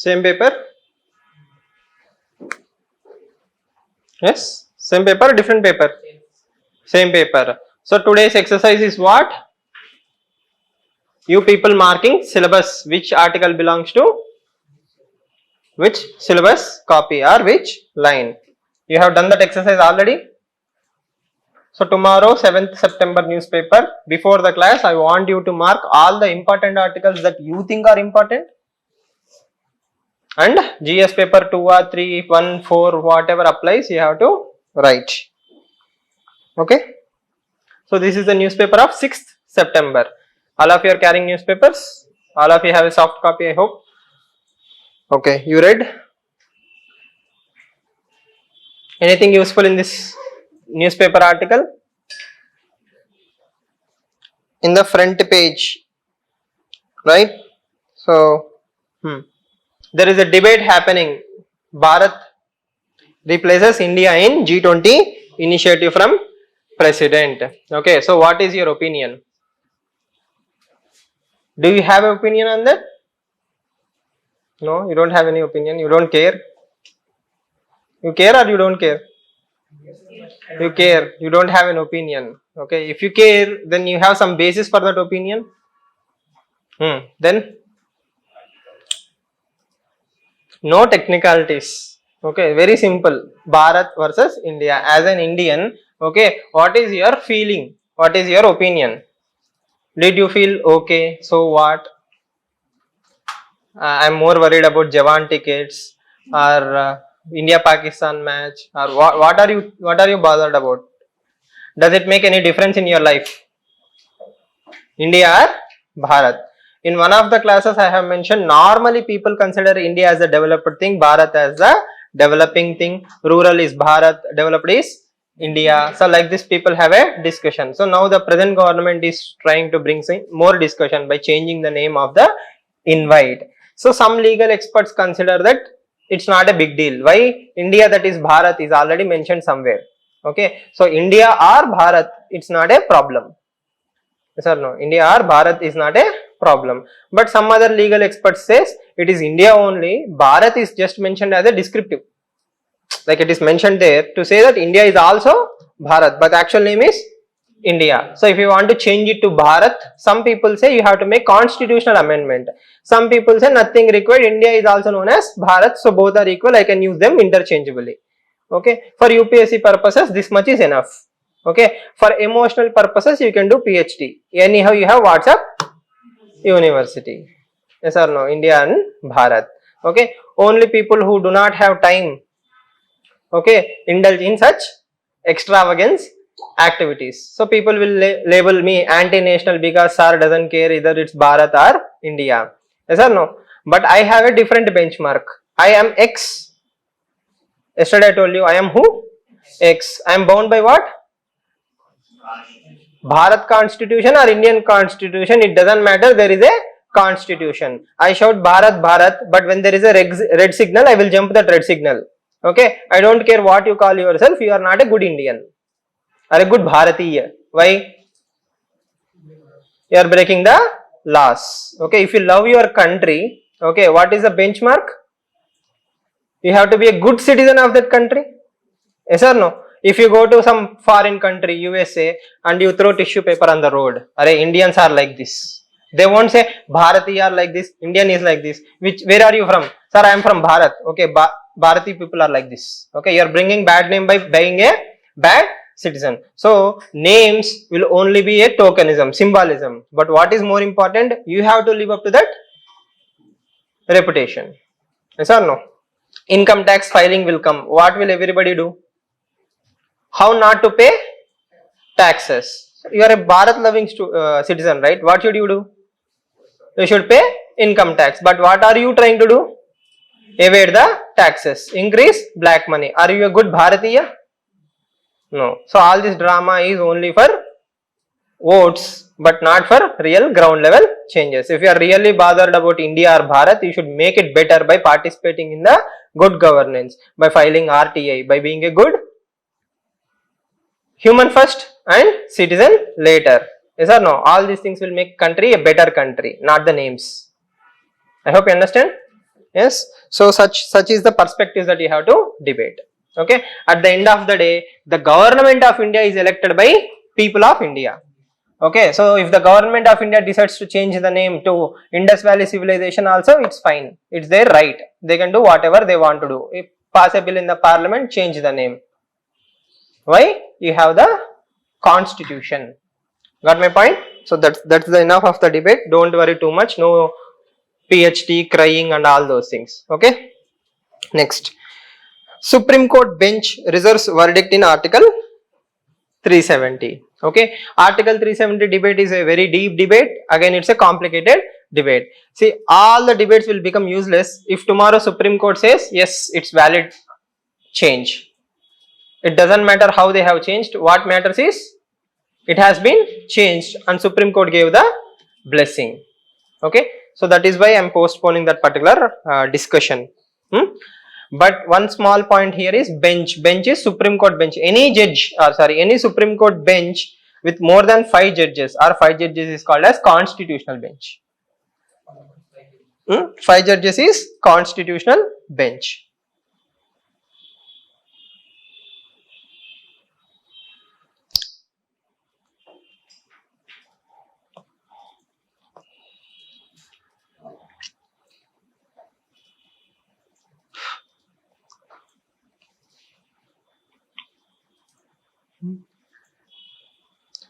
Same paper? Yes? Same paper, different paper? Same paper. So today's exercise is what? You people marking syllabus. Which article belongs to which syllabus copy or which line? You have done that exercise already? So tomorrow 7th September newspaper, before the class I want you to mark all the important articles that you think are important, and GS paper 2 or 3, 1, 4 whatever applies you have to write. Okay. So this is the newspaper of 6th September. All of you are carrying newspapers? All of you have a soft copy, I hope. Okay, you read? Anything useful in this newspaper article? In the front page, right? So, there is a debate happening. Bharat replaces India in G20 initiative from President. Okay, so what is your opinion? Do you have an opinion on that? No, you don't have any opinion. You don't care. You care or you don't care? You care. You don't have an opinion. Okay, if you care, then you have some basis for that opinion. Then no technicalities. Okay, very simple. Bharat versus India. As an Indian, okay, what is your feeling? What is your opinion? Did you feel okay? So what? I'm more worried about Jawan tickets or India-Pakistan match, or what are you bothered about? Does it make any difference in your life? India or Bharat? In one of the classes I have mentioned, normally people consider India as a developed thing, Bharat as a developing thing, rural is Bharat, developed is India. So like this people have a discussion. So now the present government is trying to bring more discussion by changing the name of the invite. So some legal experts consider that it's not a big deal. Why? India, that is Bharat, is already mentioned somewhere. Okay, so India or Bharat, it's not a problem. Yes or no? India or Bharat is not a problem. But some other legal experts says it is India only. Bharat is just mentioned as a descriptive. Like it is mentioned there to say that India is also Bharat, but the actual name is India. So if you want to change it to Bharat, some people say you have to make constitutional amendment. Some people say nothing required, India is also known as Bharat, so both are equal, I can use them interchangeably. Okay, for UPSC purposes this much is enough. Okay, for emotional purposes you can do PhD. Anyhow you have WhatsApp University. Yes or no? India and Bharat. Okay, only people who do not have time, okay, indulge in such extravagance activities. So people will label me anti-national because sir doesn't care either it's Bharat or India. Yes or no? But I have a different benchmark. I am X. Yesterday I told you I am who? X. I am bound by what? Bharat Constitution or Indian Constitution, it doesn't matter, there is a Constitution. I shout Bharat, Bharat, but when there is a red signal, I will jump that red signal. Okay, I don't care what you call yourself, you are not a good Indian or a good Bharatiya. Why? You are breaking the laws. Okay, if you love your country, okay, what is the benchmark? You have to be a good citizen of that country. Yes or no? If you go to some foreign country, USA, and you throw tissue paper on the road, arey, Indians are like this. They won't say Bharati are like this, Indian is like this. Where are you from? Sir, I am from Bharat. Okay, Bharati people are like this. Okay, you are bringing bad name by being a bad citizen. So names will only be a tokenism, symbolism. But what is more important? You have to live up to that reputation. Yes or no? Income tax filing will come. What will everybody do? How not to pay taxes? You are a Bharat loving citizen, right? What should you do? You should pay income tax. But what are you trying to do? Evade the taxes, increase black money. Are you a good Bharatiya? No. So all this drama is only for votes, but not for real ground level changes. If you are really bothered about India or Bharat, you should make it better by participating in the good governance, by filing RTI, by being a good human first and citizen later. Yes or no? All these things will make country a better country, not the names. I hope you understand. Yes, so such is the perspectives that you have to debate. Okay, at the end of the day, the government of India is elected by people of India. Okay, so if the government of India decides to change the name to Indus Valley Civilization also, it's fine. It's their right. They can do whatever they want to do. If pass a bill in the parliament, change the name. Why? You have the constitution. Got my point? So that's the enough of the debate. Don't worry too much. No PhD, crying and all those things. Okay. Next. Supreme Court bench reserves verdict in Article 370. Okay, Article 370 debate is a very deep debate. Again, it's a complicated debate. See, all the debates will become useless if tomorrow Supreme Court says yes, it's valid change. It doesn't matter how they have changed. What matters is it has been changed and Supreme Court gave the blessing. Okay, so that is why I am postponing that particular discussion. But one small point here is bench. Bench is Supreme Court bench. Any judge, or sorry, any Supreme Court bench with more than 5 judges or 5 judges is called as constitutional bench. 5 judges is constitutional bench.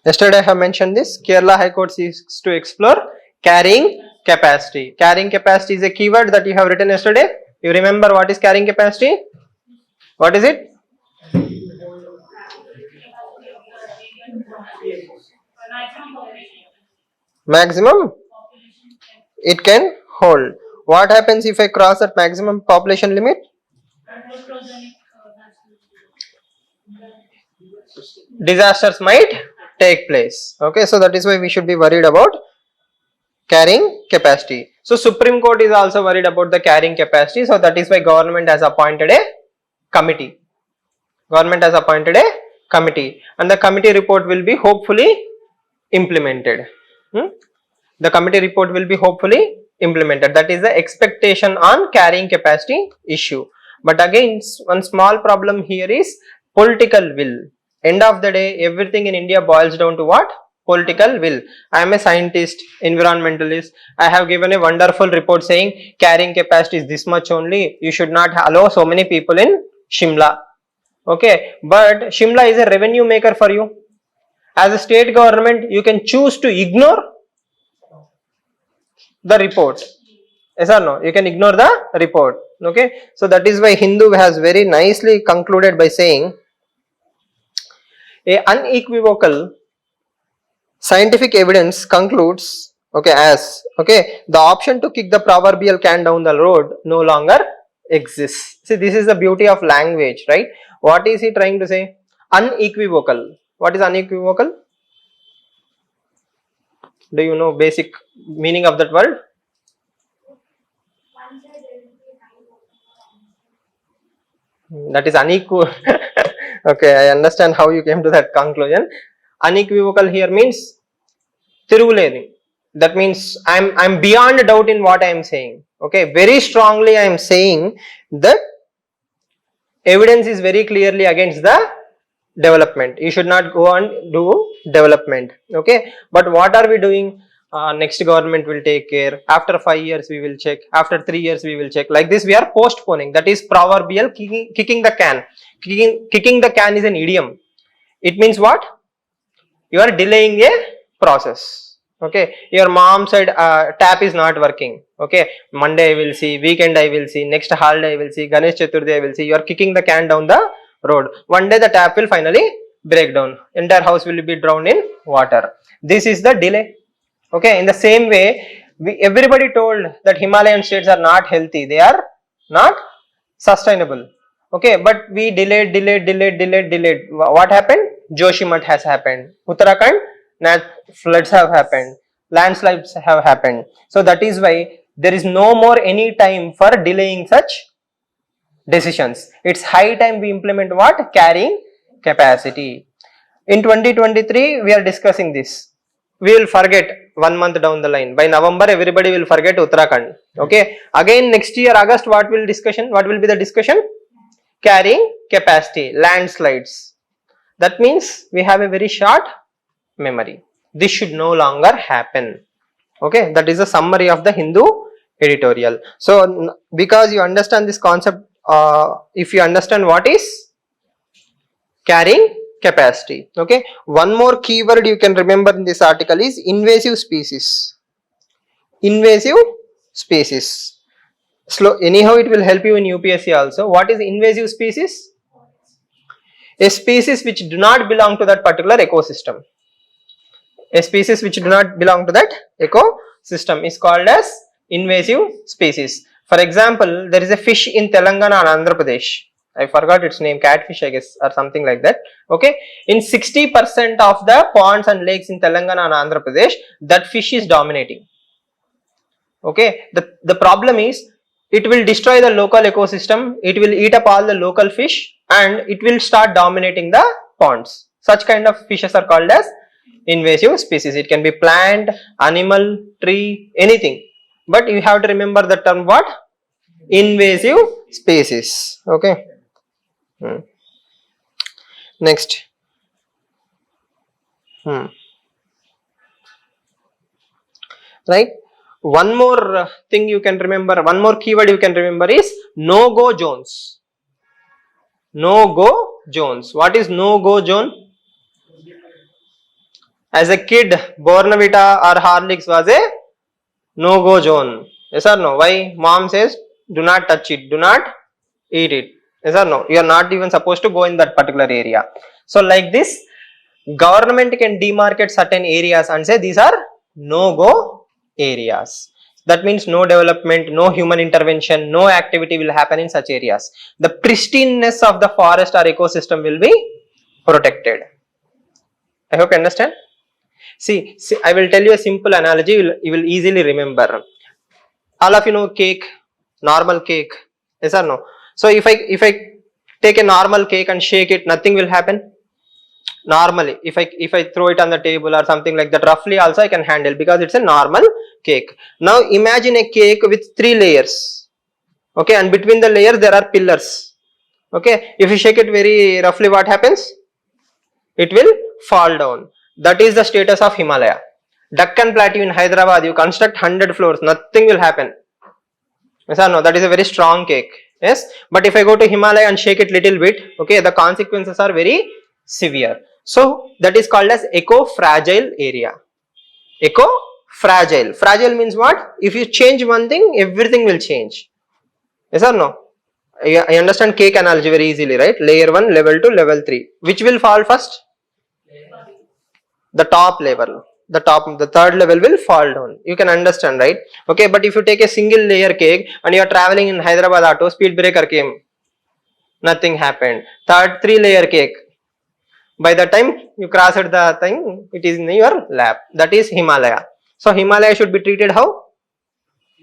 Yesterday I have mentioned this. Kerala High Court seeks to explore carrying capacity. Carrying capacity is a keyword that you have written yesterday. You remember what is carrying capacity? What is it? Maximum it can hold. What happens if I cross that maximum population limit? Disasters might take place. Okay, so that is why we should be worried about carrying capacity. So Supreme Court is also worried about the carrying capacity. So that is why government has appointed a committee. Government has appointed a committee and the committee report will be hopefully implemented. The committee report will be hopefully implemented. That is the expectation on carrying capacity issue. But again, one small problem here is political will. End of the day, everything in India boils down to what? Political will. I am a scientist, environmentalist. I have given a wonderful report saying carrying capacity is this much only. You should not allow so many people in Shimla. Okay, but Shimla is a revenue maker for you. As a state government, you can choose to ignore the report. Yes or no? You can ignore the report. Okay, so that is why Hindu has very nicely concluded by saying a unequivocal scientific evidence concludes the option to kick the proverbial can down the road no longer exists. See, this is the beauty of language, right? What is he trying to say? Unequivocal. What is unequivocal? Do you know basic meaning of that word? That is unequivocal. Okay, I understand how you came to that conclusion. Unequivocal here means Tiruleni. That means I'm beyond doubt in what I am saying. Okay, very strongly I am saying that evidence is very clearly against the development. You should not go and do development. Okay, but what are we doing? Next government will take care. After 5 years we will check. After 3 years we will check. Like this we are postponing. That is proverbial kicking the can. Kicking the can is an idiom. It means what? You are delaying a process. Okay, your mom said tap is not working. Okay, Monday I will see, weekend I will see, next holiday I will see, Ganesh Chaturthi I will see. You are kicking the can down the road. One day the tap will finally break down. Entire house will be drowned in water. This is the delay. Okay, in the same way, everybody told that Himalayan states are not healthy. They are not sustainable. Okay, but we delayed. What happened? Joshimath has happened. Uttarakhand, floods have happened. Landslides have happened. So that is why there is no more any time for delaying such decisions. It's high time we implement what? Carrying capacity. In 2023, we are discussing this. we will forget 1 month down the line. By November, everybody will forget Uttarakhand. Okay. Again, next year, August, what will be the discussion? Carrying capacity, landslides. That means we have a very short memory. This should no longer happen. Okay. That is a summary of the Hindu editorial. So, because you understand this concept, if you understand what is carrying capacity. Okay. One more keyword you can remember in this article is invasive species. Invasive species. Anyhow, it will help you in UPSC also. What is invasive species? A species which do not belong to that particular ecosystem. A species which do not belong to that ecosystem is called as invasive species. For example, there is a fish in Telangana and Andhra Pradesh. I forgot its name, catfish, I guess, or something like that. Okay. In 60% of the ponds and lakes in Telangana and Andhra Pradesh, that fish is dominating. Okay. The problem is, it will destroy the local ecosystem, it will eat up all the local fish, and it will start dominating the ponds. Such kind of fishes are called as invasive species. It can be plant, animal, tree, anything. But you have to remember the term what? Invasive species. Okay. Next. Right. One more thing you can remember, one more keyword you can remember is no-go zones. No-go zones. What is no-go zone? As a kid, Bournvita or Horlicks was a no-go zone. Yes or no? Why? Mom says, do not touch it, do not eat it. Yes or no? You are not even supposed to go in that particular area. So like this, government can demarcate certain areas and say these are no-go areas. That means no development, no human intervention, no activity will happen in such areas. The pristineness of the forest or ecosystem will be protected. I hope you understand. See, I will tell you a simple analogy, you will easily remember. All of you know cake, normal cake, yes or no? So if I take a normal cake and shake it, nothing will happen. Normally, if I throw it on the table or something like that, roughly also I can handle because it's a normal cake. Now imagine a cake with 3 layers. Okay, and between the layers there are pillars. Okay, if you shake it very roughly, what happens? It will fall down. That is the status of Himalaya. Deccan Plateau in Hyderabad, you construct 100 floors, nothing will happen. Yes or no? That is a very strong cake. Yes, but if I go to Himalaya and shake it little bit, okay, the consequences are very severe. So that is called as eco-fragile area. Eco-fragile. Fragile means what? If you change one thing, everything will change. Yes or no? I understand cake analogy very easily, right? Layer 1, level 2, level 3. Which will fall first? The top level. The third level will fall down. You can understand, right? Okay, but if you take a single layer cake and you are traveling in Hyderabad auto, speed breaker came. Nothing happened. Third 3-layer cake. By the time you crossed the thing, it is in your lap. That is Himalaya. So Himalaya should be treated how?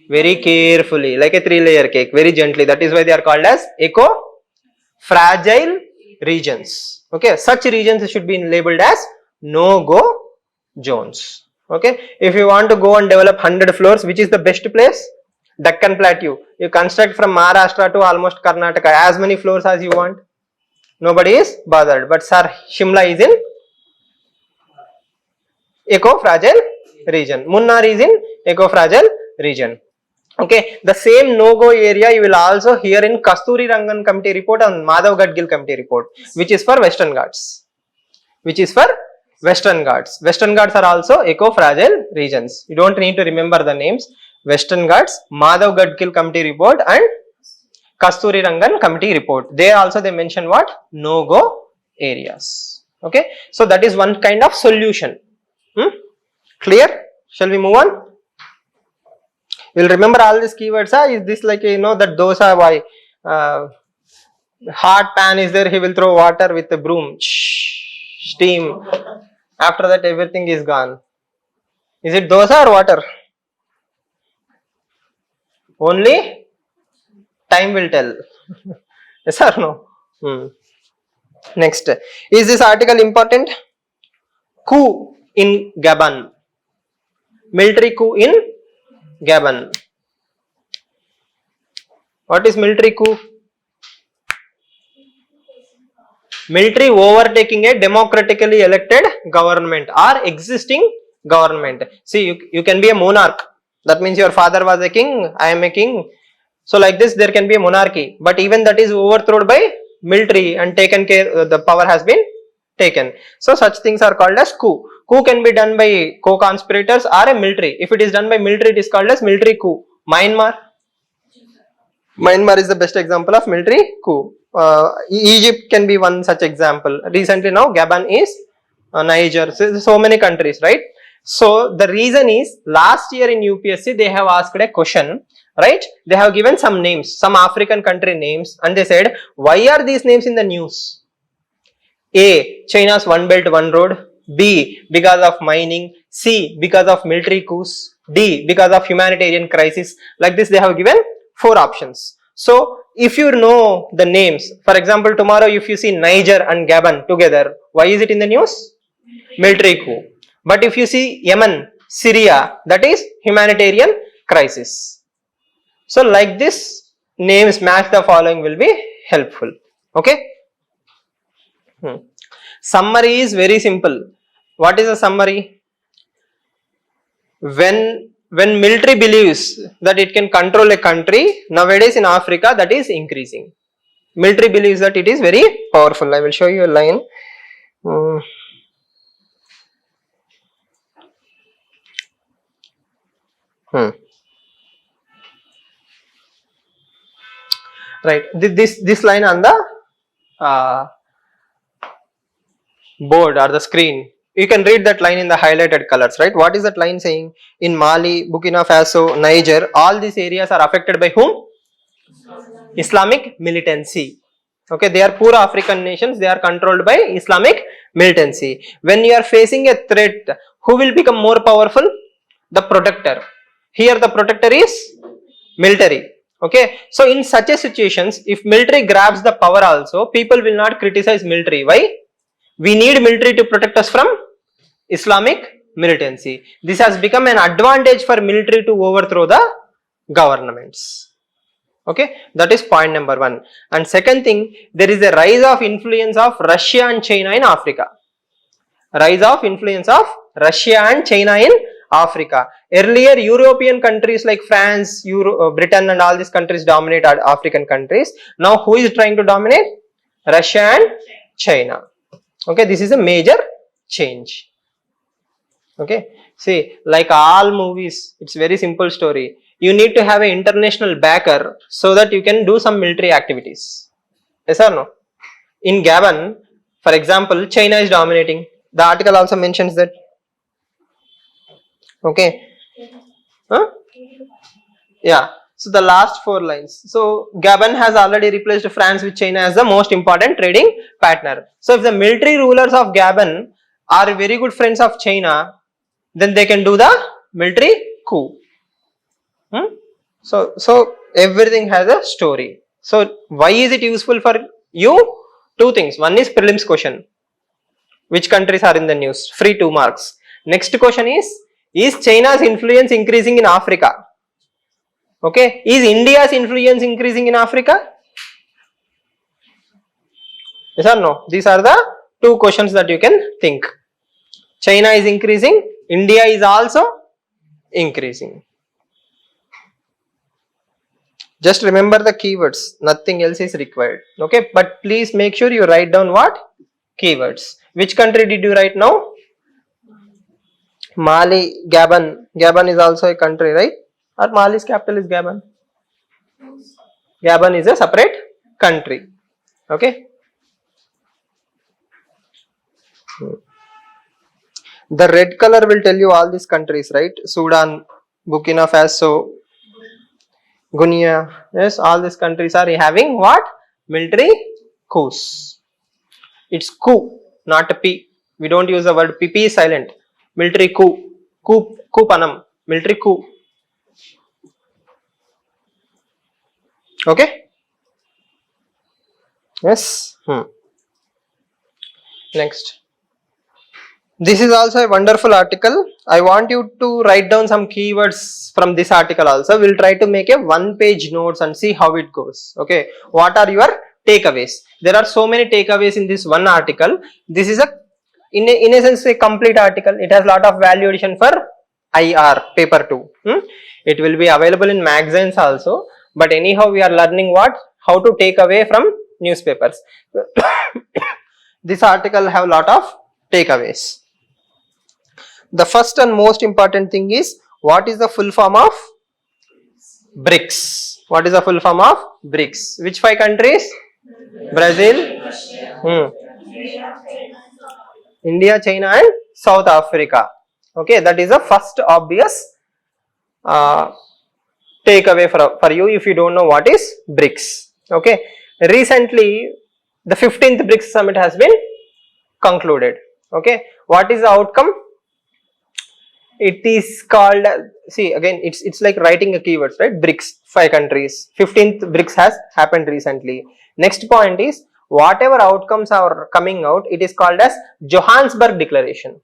Very carefully, like a 3-layer cake, very gently. That is why they are called as eco-fragile regions. Okay, such regions should be labeled as no-go zones. Okay, if you want to go and develop 100 floors, which is the best place? Deccan Plateau. You construct from Maharashtra to almost Karnataka, as many floors as you want. Nobody is bothered. But sir, Shimla is in eco-fragile region. Munnar is in eco-fragile region. Okay, the same no-go area you will also hear in Kasturi Rangan committee report and Madhav Gadgil committee report, which is for Western Ghats. Western Ghats are also eco-fragile regions. You don't need to remember the names. Western Ghats, Madhav Gadgil committee report and Kasturi Rangan committee report. There also they mention what? No-go areas. Okay, so that is one kind of solution. Clear? Shall we move on? You'll remember all these keywords. Is this like, you know, that dosa, why hot pan is there, he will throw water with a broom, steam. After that everything is gone. Is it dosa or water? Only time will tell. Yes or no? Next, is this article important? Coup in Gabon. Military coup in Gabon. What is military coup? Military overtaking a democratically elected government or existing government. See, you can be a monarch. That means your father was a king, I am a king. So like this, there can be a monarchy. But even that is overthrown by military and taken care, the power has been taken. So such things are called as coup. Coup can be done by co-conspirators or a military. If it is done by military, it is called as military coup. Myanmar is the best example of military coup. Egypt can be one such example. Recently now Gabon is Niger. So many countries, right? So the reason is last year in UPSC they have asked a question, right? They have given some names, some African country names, and they said, why are these names in the news? A. China's One Belt One Road. B. Because of mining. C. Because of military coups. D. Because of humanitarian crisis. Like this, they have given 4 options. So, if you know the names, for example, tomorrow if you see Niger and Gabon together, why is it in the news? Military coup. But if you see Yemen, Syria, that is humanitarian crisis. So, like this, names match the following will be helpful. Okay. Summary is very simple. What is a summary? When military believes that it can control a country, nowadays in Africa that is increasing. Military believes that it is very powerful. I will show you a line. Right. This line on the board or the screen. You can read that line in the highlighted colors, right? What is that line saying? In Mali, Burkina Faso, Niger, all these areas are affected by whom? Islamic militancy. Okay, they are poor African nations, they are controlled by Islamic militancy. When you are facing a threat, who will become more powerful? The protector. Here the protector is military. Okay, so in such a situations, if military grabs the power also, people will not criticize military. Why? We need military to protect us from Islamic militancy. This has become an advantage for military to overthrow the governments. Okay, that is point number 1. And second thing, there is a rise of influence of Russia and China in Africa. Rise of influence of Russia and China in Africa. Earlier, European countries like France, Britain and all these countries dominated African countries. Now, who is trying to dominate? Russia and China. Okay, this is a major change. Okay, see, like all movies, it's very simple story. You need to have an international backer so that you can do some military activities. Yes or no? In Gabon, for example, China is dominating. The article also mentions that. Okay. Huh? Yeah. So the last 4 lines. So Gabon has already replaced France with China as the most important trading partner. So if the military rulers of Gabon are very good friends of China, then they can do the military coup. So everything has a story. So why is it useful for you? 2 things. One is prelims question. Which countries are in the news? Free 2 marks. Next question is China's influence increasing in Africa? Okay. Is India's influence increasing in Africa? Yes or no? These are the 2 questions that you can think. China is increasing. India is also increasing. Just remember the keywords. Nothing else is required. Okay. But please make sure you write down what? Keywords. Which country did you write now? Mali, Gabon. Gabon is also a country, right? Or Mali's capital is Gabon. Gabon is a separate country. Okay. The red color will tell you all these countries, right? Sudan, Burkina Faso, Guinea. Yes, all these countries are having what? Military coups. It's coup, not a P. We don't use the word P. P is silent. Military coup. Coup panam. Military coup. Okay. Yes. Next. This is also a wonderful article. I want you to write down some keywords from this article also. We'll try to make a one-page notes and see how it goes. Okay. What are your takeaways? There are so many takeaways in this one article. This is in a sense a complete article. It has a lot of value addition for IR paper 2. It will be available in magazines also. But anyhow, we are learning how to take away from newspapers. This article have a lot of takeaways. The first and most important thing is, what is the full form of BRICS? What is the full form of BRICS? Which 5 countries? Brazil, India, China and South Africa. Okay, that is the first obvious takeaway for you if you don't know what is BRICS. Okay, recently the 15th BRICS summit has been concluded. Okay, what is the outcome? It is called, see again, it's like writing a keywords, right? BRICS, 5 countries. 15th BRICS has happened recently. Next point is, whatever outcomes are coming out, it is called as Johannesburg Declaration.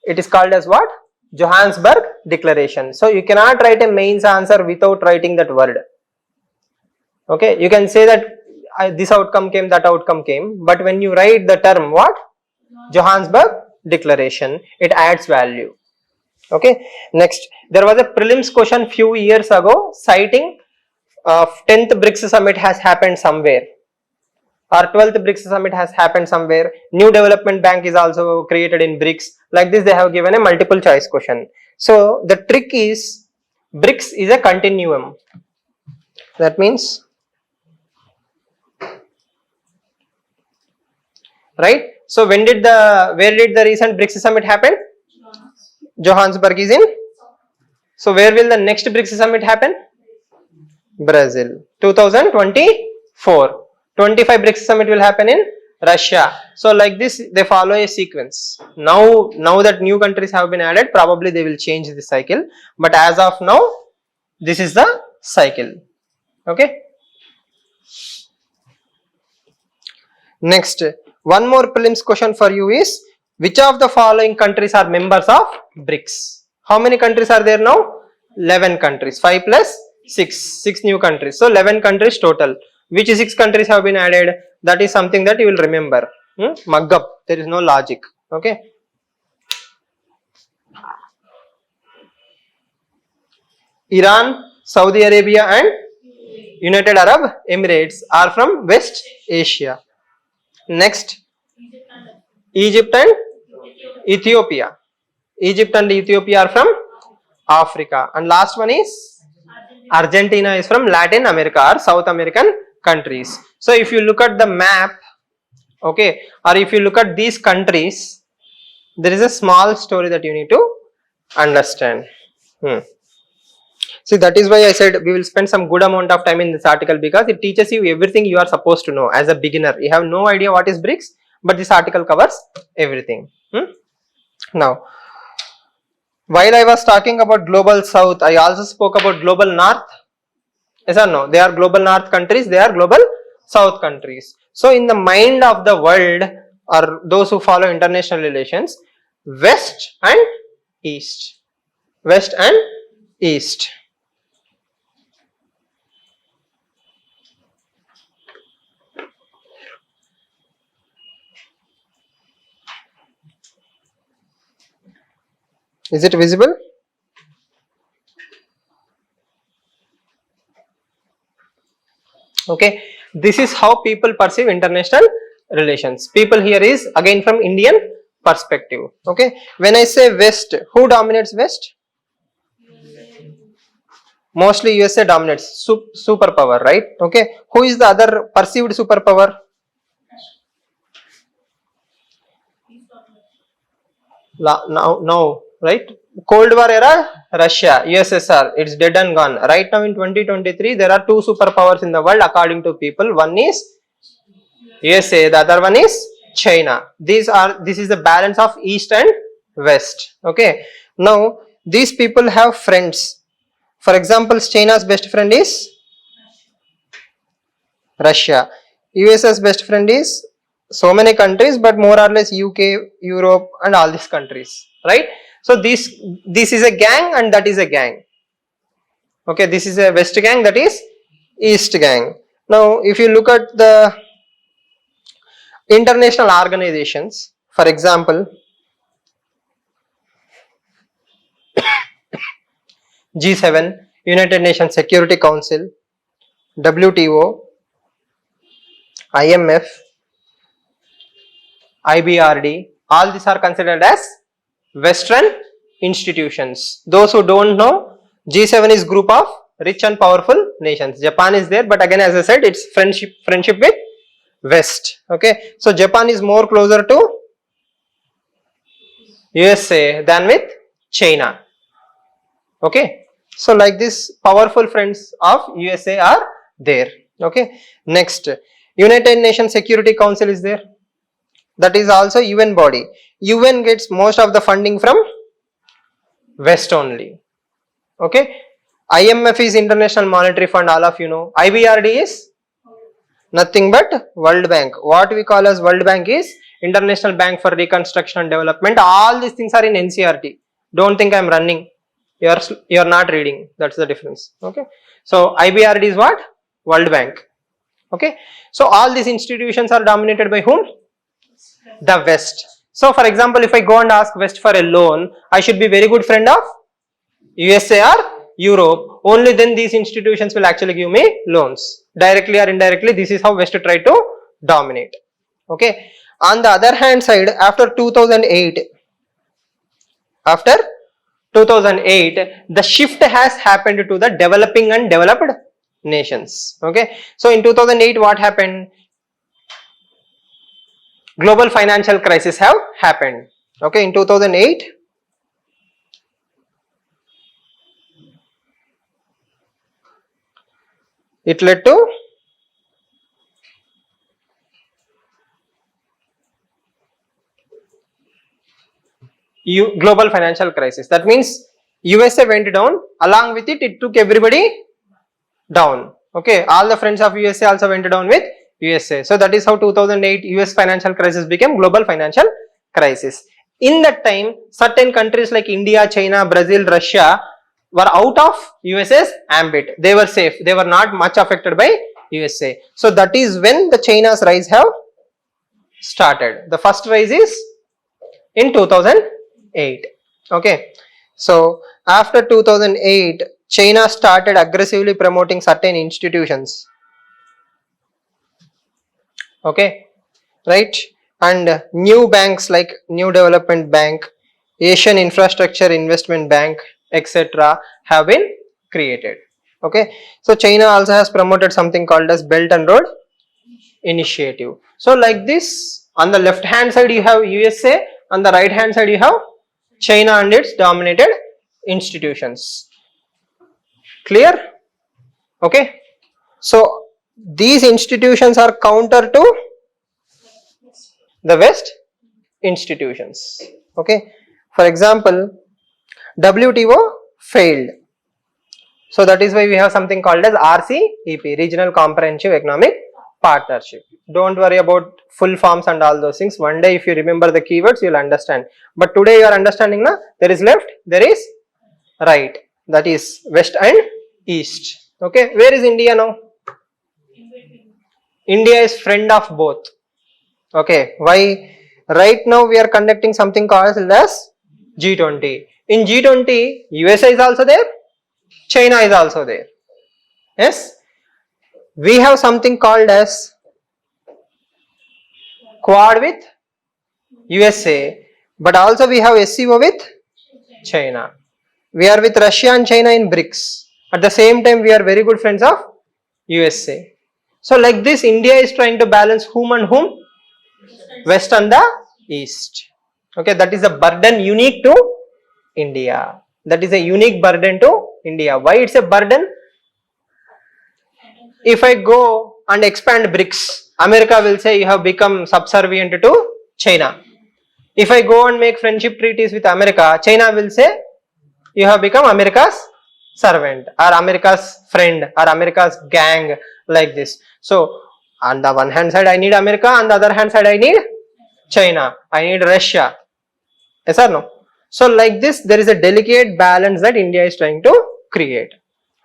It is called as what? Johannesburg Declaration. So you cannot write a mains answer without writing that word. Okay, you can say that this outcome came, that outcome came, but when you write the term what? Johannesburg Declaration, it adds value. Okay, next, there was a prelims question few years ago citing 10th BRICS summit has happened somewhere, or 12th BRICS summit has happened somewhere. New Development Bank is also created in BRICS. Like this, they have given a multiple choice question. So the trick is, BRICS is a continuum. That means, right? So where did the recent BRICS summit happen? Johannesburg is in. So where will the next BRICS summit happen? Brazil. 2024. 25 BRICS summit will happen in Russia. So like this, they follow a sequence. Now that new countries have been added, probably they will change the cycle. But as of now, this is the cycle. Okay. Next, one more prelims question for you is, which of the following countries are members of BRICS? How many countries are there now? 11 countries. 5 plus 6 new countries. So 11 countries total. Which 6 countries have been added? That is something that you will remember. Mug up. There is no logic. Okay. Iran, Saudi Arabia and United Arab Emirates are from West Asia. Next, Egypt and Ethiopia. Egypt and Ethiopia are from Africa. And last one is Argentina is from Latin America or South American countries. So if you look at the map, okay, or if you look at these countries, there is a small story that you need to understand. See, that is why I said we will spend some good amount of time in this article, because it teaches you everything you are supposed to know as a beginner. You have no idea what is BRICS, but this article covers everything. Now, while I was talking about global south, I also spoke about global north. Yes or no? They are global north countries, they are global south countries. So in the mind of the world, or those who follow international relations, west and east. West and east. Is it visible? Okay, this is how people perceive international relations. People here is again from Indian perspective. Okay, when I say West, who dominates West? Mostly USA dominates, superpower, right? Okay, who is the other perceived superpower? Now, right? Cold War era, Russia, USSR, it's dead and gone. Right now in 2023, there are 2 superpowers in the world according to people. One is USA, the other one is China. This is the balance of East and West. Okay. Now, these people have friends. For example, China's best friend is Russia. US's best friend is so many countries, but more or less UK, Europe, and all these countries, right? So this is a gang and that is a gang. Okay, this is a West gang, that is East gang. Now, if you look at the international organizations, for example, G7, United Nations Security Council, WTO, IMF, IBRD, all these are considered as Western institutions. Those who don't know, G7 is group of rich and powerful nations. Japan is there, but again, as I said, it's friendship with West. Okay, so Japan is more closer to USA than with China. Okay, so like this, powerful friends of USA are there. Okay, next, United Nations Security Council is there. That is also UN body. UN gets most of the funding from West only. Okay, IMF is International Monetary Fund, all of you know. IBRD is nothing but World Bank. What we call as World Bank is International Bank for Reconstruction and Development. All these things are in NCERT. Don't think I am running. You are not reading. That's the difference. Okay, so IBRD is what? World Bank. Okay, so all these institutions are dominated by whom? The West. So for example, if I go and ask West for a loan, I should be very good friend of USA or Europe. Only then these institutions will actually give me loans. Directly or indirectly, this is how West try to dominate. Okay. On the other hand side, after 2008, the shift has happened to the developing and developed nations. Okay. So in 2008, what happened? Global financial crisis have happened. Okay, in 2008, it led to global financial crisis. That means USA went down, along with it took everybody down. Okay, all the friends of USA also went down with USA. So that is how 2008 US financial crisis became global financial crisis. In that time, certain countries like India, China, Brazil, Russia were out of USA's ambit. They were safe. They were not much affected by USA. So that is when the China's rise have started. The first rise is in 2008. Okay. So after 2008, China started aggressively promoting certain institutions. Okay, right? And new banks like New Development Bank, Asian Infrastructure Investment Bank, etc. have been created. Okay, so China also has promoted something called as Belt and Road Initiative. So like this, on the left hand side you have USA, on the right hand side you have China and its dominated institutions. Clear? Okay, so these institutions are counter to the West institutions. Okay, for example, WTO failed. So that is why we have something called as RCEP, Regional Comprehensive Economic Partnership. Don't worry about full forms and all those things. One day if you remember the keywords, you will understand. But today you are understanding, na? There is left, there is right. That is West and East. Okay, where is India now? India is friend of both. Okay, why? Right now we are conducting something called as G20. In G20, USA is also there, China is also there. Yes, we have something called as Quad with USA, but also we have SCO with China. We are with Russia and China in BRICS. At the same time, we are very good friends of USA. So like this, India is trying to balance whom and whom? West and the East. Okay, that is a burden unique to India. That is a unique burden to India. Why it's a burden? If I go and expand BRICS, America will say you have become subservient to China. If I go and make friendship treaties with America, China will say you have become America's servant or America's friend or America's gang, like this. So On the one hand side I need America, on the other hand side I need China, I need Russia. Yes or no? So like this, there is a delicate balance that India is trying to create.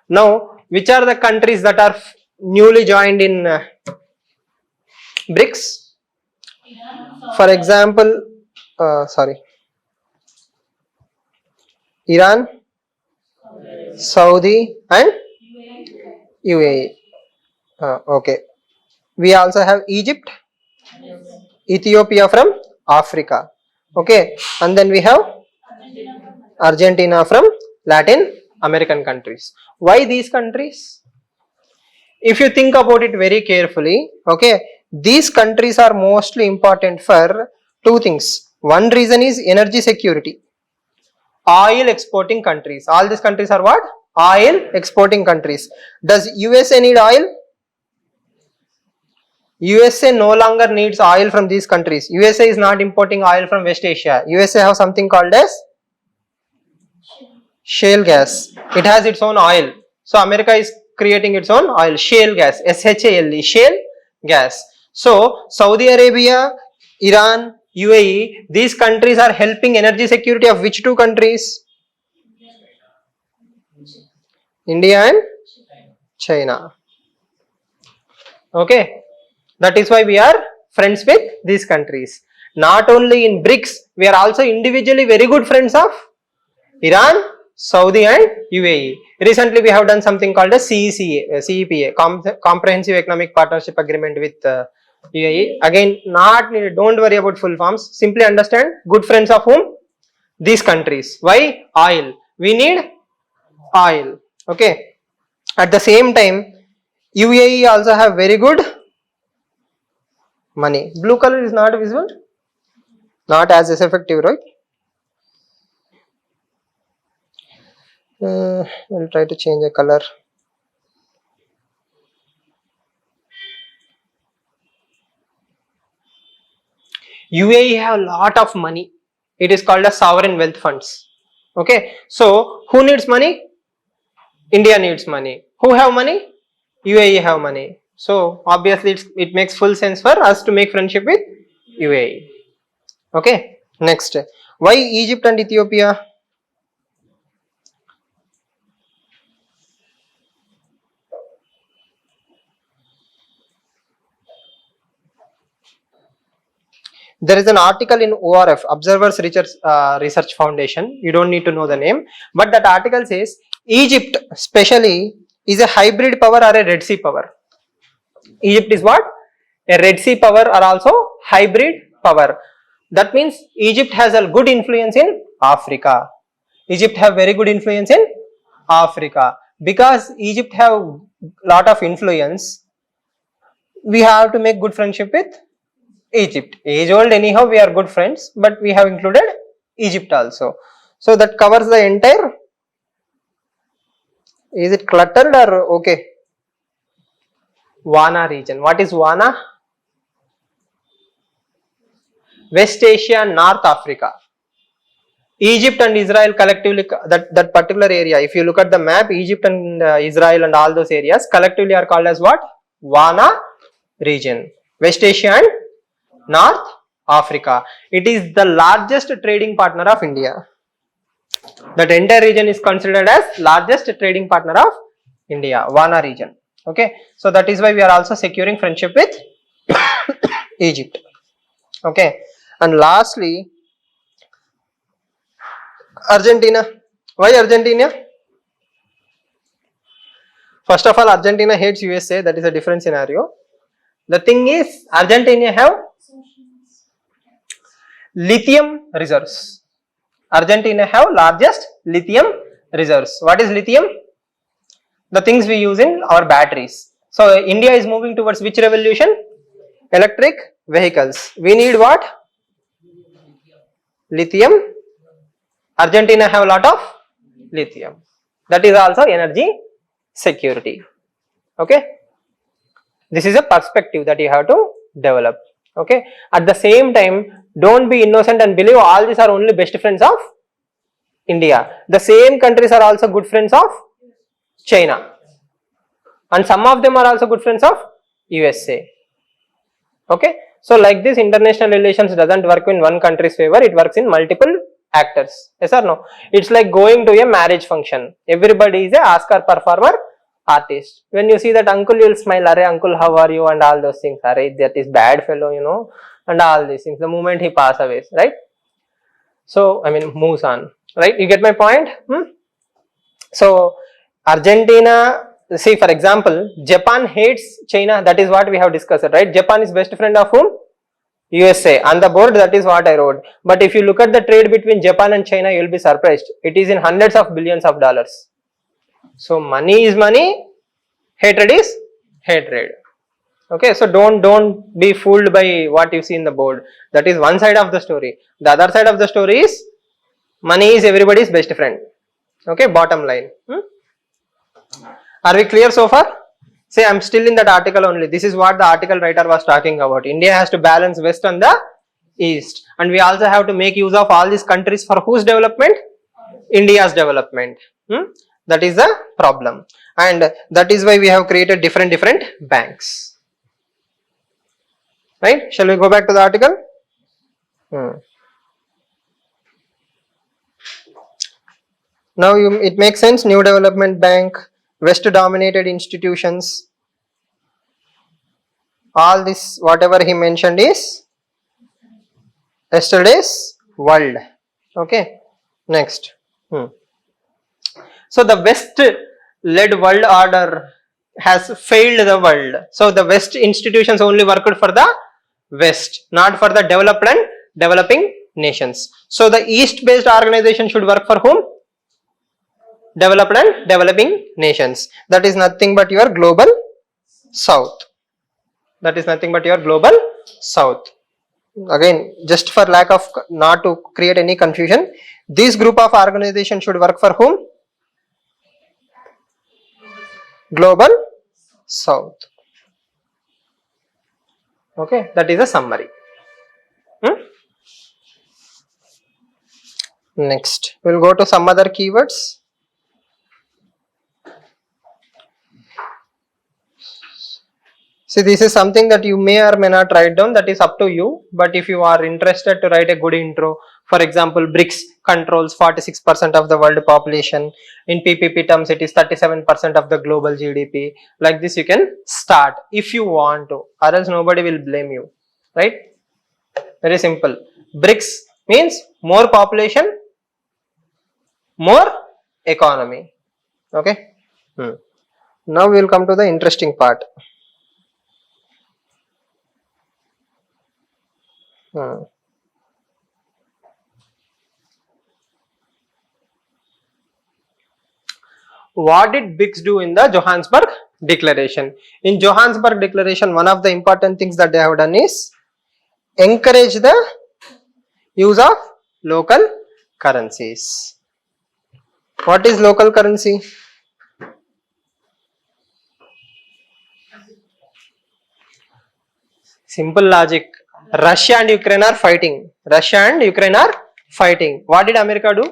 Now, which are the countries that are newly joined in BRICS? For example, Iran, Saudi and UAE. Okay. We also have Egypt, Ethiopia from Africa. Okay. And then we have Argentina from Latin American countries. Why these countries? If you think about it very carefully, okay, these countries are mostly important for two things. One reason is energy security. Oil exporting countries. All these countries are what? Oil exporting countries. Does USA need oil? USA no longer needs oil from these countries. USA is not importing oil from West Asia. USA have something called as shale gas. It has its own oil. So America is creating its own oil, shale gas, SHALE, shale gas. So Saudi Arabia, Iran, UAE, these countries are helping energy security of which two countries? India and China. Okay, that is why we are friends with these countries. Not only in BRICS, we are also individually very good friends of Iran, Saudi and UAE. Recently we have done something called a CEPA, Comprehensive Economic Partnership Agreement with UAE. Again, not needed, don't worry about full forms, simply understand good friends of whom? These countries. Why? Oil. We need oil. Okay. At the same time, UAE also have very good money. Blue color is not visible, not as effective, right? We'll try to change the color. UAE have a lot of money. It is called as sovereign wealth funds. Okay. So who needs money? India needs money. Who have money? UAE have money. So obviously it makes full sense for us to make friendship with UAE. Okay. Next, why Egypt and Ethiopia? There is an article in ORF, Observers Research Foundation. You don't need to know the name, but that article says Egypt especially is a hybrid power or a Red Sea power. Egypt is what? A Red Sea power or also hybrid power. That means Egypt has a good influence in Africa. Egypt have very good influence in Africa. Because Egypt have lot of influence, we have to make good friendship with Egypt. Age old anyhow, we are good friends, but we have included Egypt also. So that covers the entire. Is it cluttered or okay? Wana region. What is Wana? West Asia, North Africa. Egypt and Israel collectively, that particular area, if you look at the map, Egypt and Israel and all those areas collectively are called as what? Wana region. West Asia and North Africa. It is the largest trading partner of India. That entire region is considered as largest trading partner of India, Wana region. Okay, so that is why we are also securing friendship with Egypt. Okay, and lastly, Argentina. Why Argentina? First of all, Argentina hates USA. That is a different scenario. The thing is, Argentina have lithium reserves. Argentina have largest lithium reserves. What is lithium? The things we use in our batteries. So India is moving towards which revolution? Electric vehicles. We need what? Lithium. Argentina have a lot of lithium. That is also energy security. Okay. This is a perspective that you have to develop. Okay. At the same time, don't be innocent and believe all these are only best friends of India. The same countries are also good friends of China. And some of them are also good friends of USA. Okay, so like this, international relations doesn't work in one country's favor, it works in multiple actors. Yes or no? It's like going to a marriage function. Everybody is a Oscar performer, artist. When you see that uncle, you'll smile, "Arey uncle, how are you?" and all those things. "Arey, that is bad fellow, you know," and all these things. The moment he passes away, right? So I mean, moves on, right? You get my point? So Argentina, see for example, Japan hates China. That is what we have discussed, right? Japan is best friend of whom? USA. On the board, that is what I wrote. But if you look at the trade between Japan and China, you will be surprised. It is in hundreds of billions of dollars. So money is money, hatred is hatred. Okay, so don't be fooled by what you see in the board. That is one side of the story. The other side of the story is money is everybody's best friend. Okay, bottom line. Are we clear so far? Say I'm still in that article only. This is what the article writer was talking about. India has to balance West and the East, and we also have to make use of all these countries for whose development? India's development. That is the problem, and that is why we have created different banks. Right? Shall we go back to the article? Now it makes sense. New development bank, West dominated institutions. All this whatever he mentioned is yesterday's world. Okay. Next. So the West led world order has failed the world. So the West institutions only worked for the West, not for the developed and developing nations. So the East based organization should work for whom? Developed and developing nations. That is nothing but your global South. That is nothing but your global South. Again, just for lack of, not to create any confusion, this group of organization should work for whom? Global South. Okay, that is a summary. Next, we'll go to some other keywords. See, this is something that you may or may not write down, that is up to you. But if you are interested to write a good intro, for example, BRICS controls 46% of the world population. In PPP terms, it is 37% of the global GDP. Like this, you can start if you want to, or else nobody will blame you, right? Very simple. BRICS means more population, more economy. Okay. Now we will come to the interesting part. What did BRICS do in the Johannesburg Declaration? In Johannesburg Declaration, one of the important things that they have done is encourage the use of local currencies. What is local currency? Simple logic. Russia and Ukraine are fighting. Russia and Ukraine are fighting. What did America do?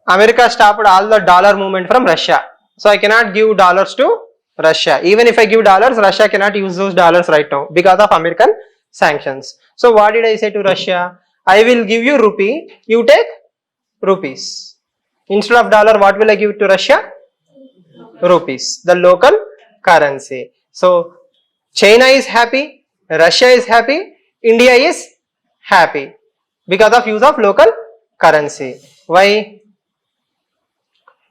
America stopped all the dollar movement from Russia. So I cannot give dollars to Russia. Even if I give dollars, Russia cannot use those dollars right now because of American sanctions. So what did I say to Russia? I will give you rupee, you take rupees. Instead of dollar, what will I give to Russia? Rupees, the local currency. So China is happy, Russia is happy, India is happy because of use of local currency. Why?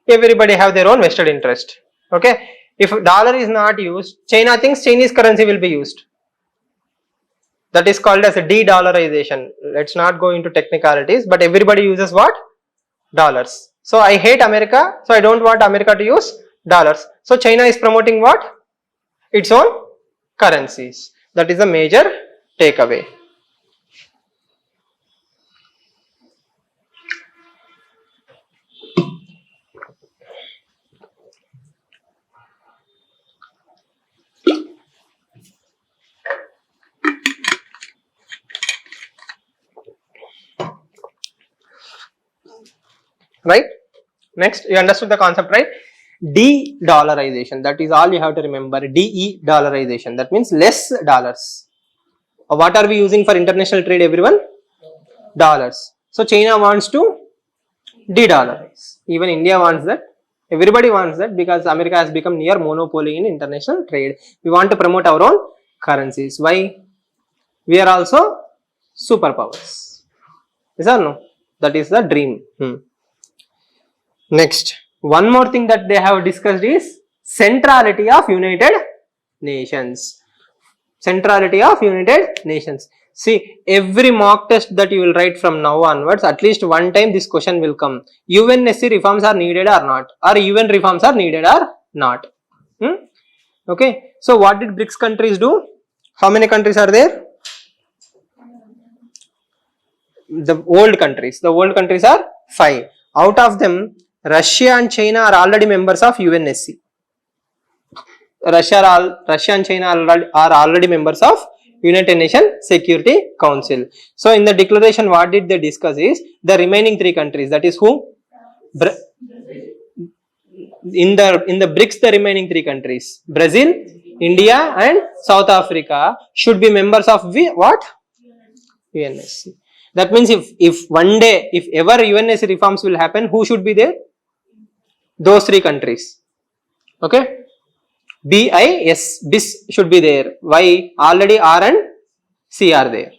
Everybody have their own vested interest. Okay. If dollar is not used, China thinks Chinese currency will be used. That is called as a de-dollarization. Let's not go into technicalities, but everybody uses what? Dollars. So I hate America, so I don't want America to use dollars. So China is promoting what? Its own currencies. That is a major takeaway. Right? Next, you understood the concept, right? De-dollarization. That is all you have to remember. De-dollarization. That means less dollars. What are we using for international trade, everyone? Dollars. So China wants to de-dollarize. Even India wants that. Everybody wants that because America has become near monopoly in international trade. We want to promote our own currencies. Why? We are also superpowers. Is or no? That is the dream. Next, one more thing that they have discussed is centrality of United Nations. Centrality of United Nations. See, every mock test that you will write from now onwards, at least one time this question will come. UNSC reforms are needed or not? Or UN reforms are needed or not? Okay. So, what did BRICS countries do? How many countries are there? The old countries are 5. Out of them, Russia and China are already members of UNSC. Russia and China are already members of United Nations Security Council. So in the declaration, what did they discuss is the remaining 3 countries. That is who? In the BRICS, the remaining 3 countries, Brazil, India and South Africa should be members of what? UNSC. That means if one day, if ever UNSC reforms will happen, who should be there? Those 3 countries. Okay. BIS should be there. Why? Already R and C are there.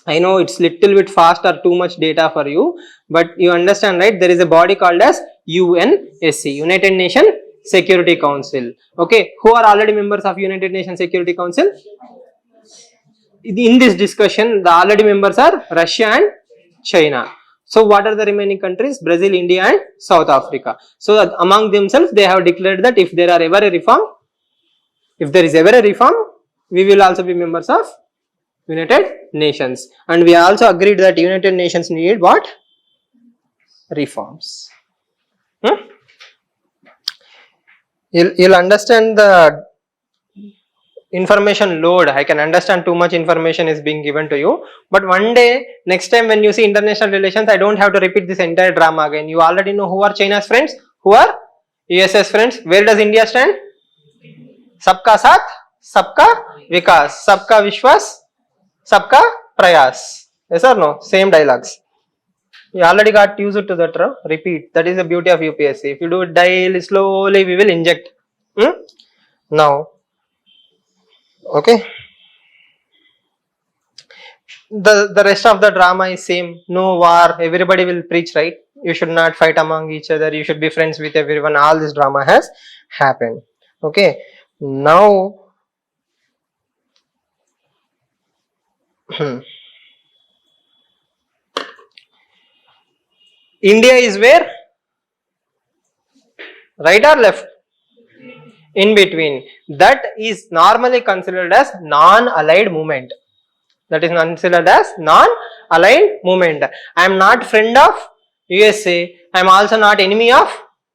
I know it's little bit fast or too much data for you, but you understand, right? There is a body called as UNSC, United Nations Security Council. Okay, who are already members of United Nations Security Council? In this discussion, the already members are Russia and China. So what are the remaining countries? Brazil, India and South Africa. So among themselves, they have declared that if there is ever a reform, we will also be members of United Nations. And we also agreed that United Nations need what? Reforms. You'll understand the information load. I can understand too much information is being given to you, but one day, next time when you see international relations, I don't have to repeat this entire drama again. You already know who are China's friends, who are US's friends. Where does India stand? Sabka Saath, Sabka Vikas, Sabka Vishwas, Sabka Prayas. Yes or no? Same dialogues. You already got used to that. Repeat. That is the beauty of UPSC. If you do it daily, slowly, we will inject. Now, okay. The rest of the drama is same. No war. Everybody will preach, right? You should not fight among each other. You should be friends with everyone. All this drama has happened. Okay. Now, India is where? Right or left? In between. That is normally considered as non-allied movement. That is considered as non-aligned movement. I am not friend of USA. I am also not enemy of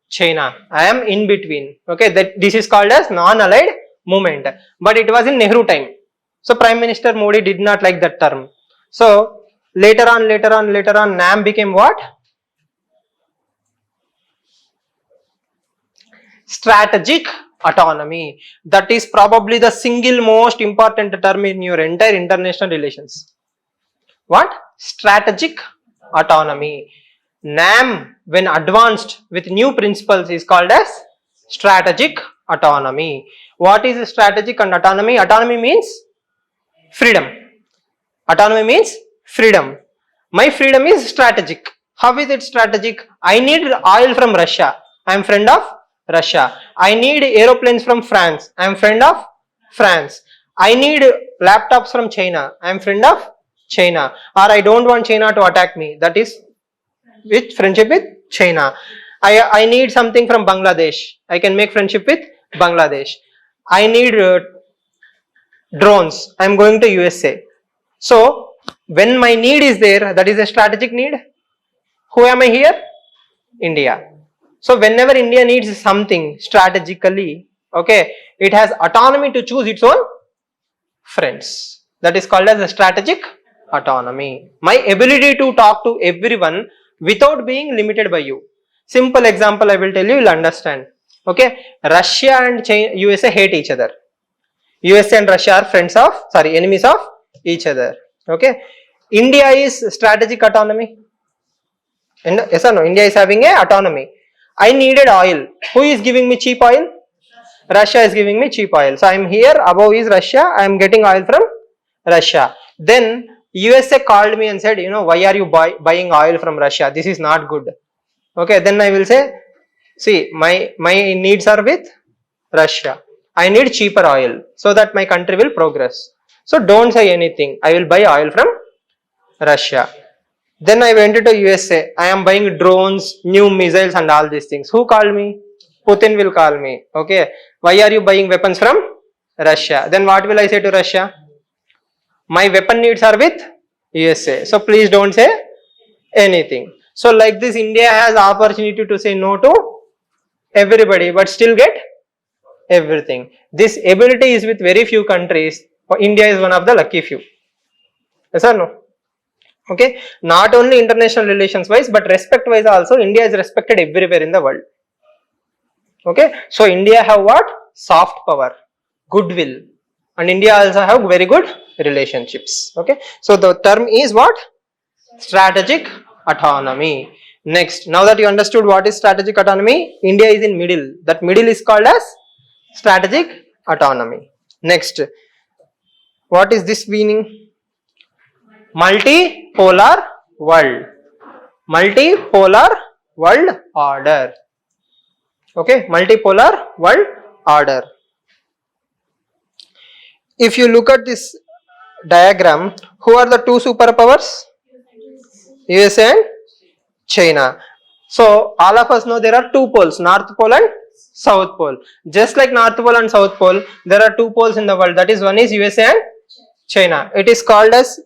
China. I am in between. Okay, this is called as non-allied movement. But it was in Nehru time. So Prime Minister Modi did not like that term. So later on, NAM became what? Strategic autonomy. That is probably the single most important term in your entire international relations. What? Strategic autonomy. NAM, when advanced with new principles, is called as strategic autonomy. What is strategic and autonomy? Autonomy means freedom. Autonomy means freedom. My freedom is strategic. How is it strategic? I need oil from Russia. I am friend of Russia. I need aeroplanes from France. I am friend of France. I need laptops from China. I am friend of China. Or I don't want China to attack me. That is with friendship with China. I need something from Bangladesh. I can make friendship with Bangladesh. I need drones. I am going to USA. So when my need is there, that is a strategic need. Who am I here? India. So whenever India needs something strategically, okay, it has autonomy to choose its own friends. That is called as a strategic autonomy. My ability to talk to everyone without being limited by you. Simple example I will tell you, you'll understand. Okay, Russia and China, USA hate each other. USA and Russia are enemies of each other. Okay, India is strategic autonomy. And yes or no? India is having a autonomy. I needed oil. Who is giving me cheap oil? Russia is giving me cheap oil. So I am here. Above is Russia. I am getting oil from Russia. Then USA called me and said, why are you buying oil from Russia? This is not good. Okay. Then I will say, see, my needs are with Russia. I need cheaper oil so that my country will progress. So don't say anything. I will buy oil from Russia. Then I went to USA. I am buying drones, new missiles and all these things. Who called me? Putin will call me. Okay. Why are you buying weapons from Russia? Then what will I say to Russia? My weapon needs are with USA. So please don't say anything. So like this, India has opportunity to say no to everybody but still get everything. This ability is with very few countries. India is one of the lucky few. Yes or no? Okay, not only international relations wise but respect wise also India is respected everywhere in the world. Okay, so India have what? Soft power, goodwill, and India also have very good relationships. Okay, so the term is what? Strategic autonomy. Next, now that you understood what is strategic autonomy, India is in middle. That middle is called as strategic autonomy. Next, what is this meaning? Multipolar world. Multipolar world order. Okay, multipolar world order. If you look at this diagram, who are the two superpowers? USA and China. So all of us know there are two poles, North Pole and South Pole. Just like North Pole and South Pole, there are two poles in the world. That is, one is USA and China. It is called as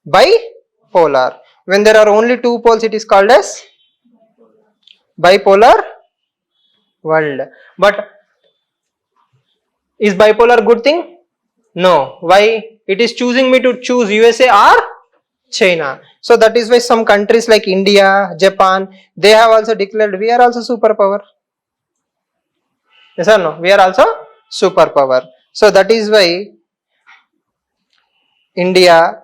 bipolar. When there are only two poles, it is called as bipolar world. But is bipolar good thing? No. Why? It is choosing me to choose USA or China. So that is why some countries like India, Japan, they have also declared we are also superpower. Yes or no? We are also superpower. So that is why India,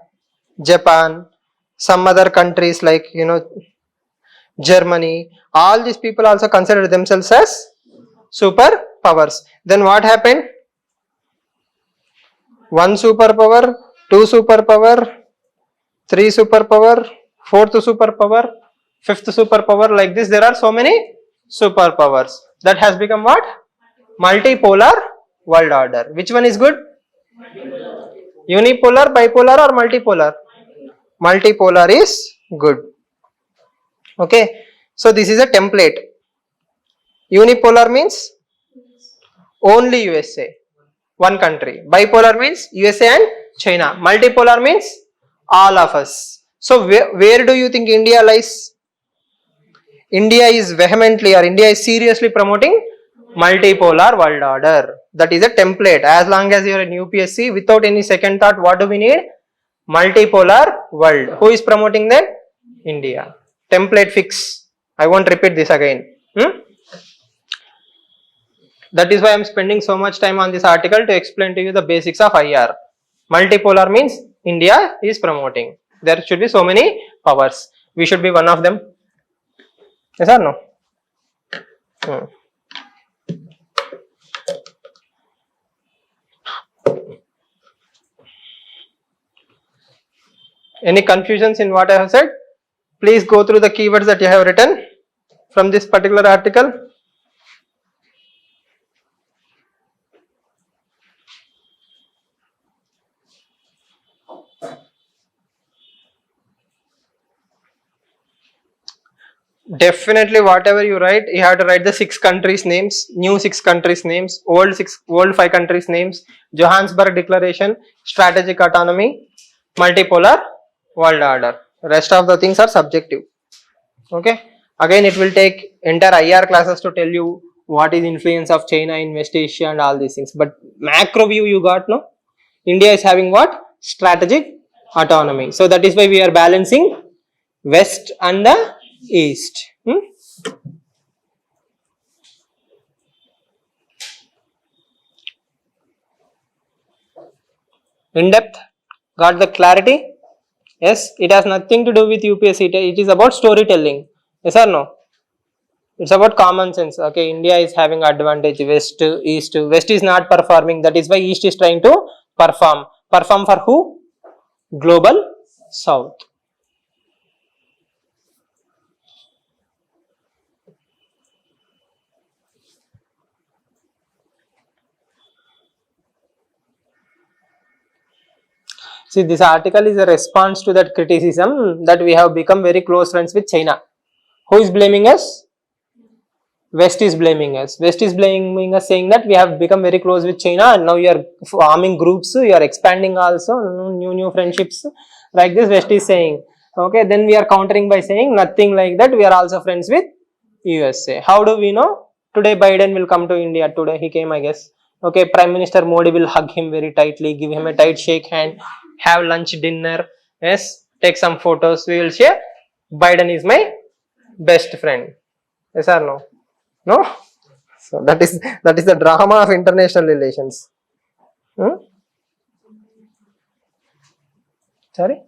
Japan, some other countries like Germany, all these people also consider themselves as superpowers. Then what happened? One superpower, two superpower, three superpower, fourth superpower, fifth superpower, like this there are so many superpowers. That has become what? Multipolar world order. Which one is good? Unipolar, bipolar or multipolar? Multipolar is good. Okay, so this is a template. Unipolar means only USA, one country. Bipolar means USA and China. Multipolar means all of us. So where do you think India lies? India is vehemently or India is seriously promoting multipolar world order. That is a template. As long as you are in UPSC, without any second thought, what do we need? Multipolar world. Who is promoting that? India. Template fix. I won't repeat this again. That is why I am spending so much time on this article to explain to you the basics of IR. Multipolar means India is promoting. There should be so many powers. We should be one of them. Yes or no? Any confusions in what I have said? Please go through the keywords that you have written from this particular article. Definitely whatever you write, you have to write the 6 countries names, new 6 countries names, old 5 countries names, Johannesburg Declaration, strategic autonomy, multipolar world order. Rest of the things are subjective. Okay. Again, it will take entire IR classes to tell you what is influence of China in West Asia and all these things. But macro view you got, no? India is having what? Strategic autonomy. So that is why we are balancing West and the East. In depth? Got the clarity? Yes, it has nothing to do with UPSC. It is about storytelling. Yes or no? It's about common sense. Okay, India is having advantage. West, East. West is not performing. That is why East is trying to perform. Perform for who? Global South. See, this article is a response to that criticism that we have become very close friends with China. Who is blaming us? West is blaming us. West is blaming us, saying that we have become very close with China and now you are forming groups, you are expanding also, new friendships. Like this, West is saying. Okay, then we are countering by saying nothing like that. We are also friends with USA. How do we know? Today Biden will come to India. Today he came, I guess. Okay, Prime Minister Modi will hug him very tightly, give him a tight shake hand, have lunch, dinner. Yes, take some photos. We will share. Biden is my best friend. Yes or no? No? So that is the drama of international relations. Sorry?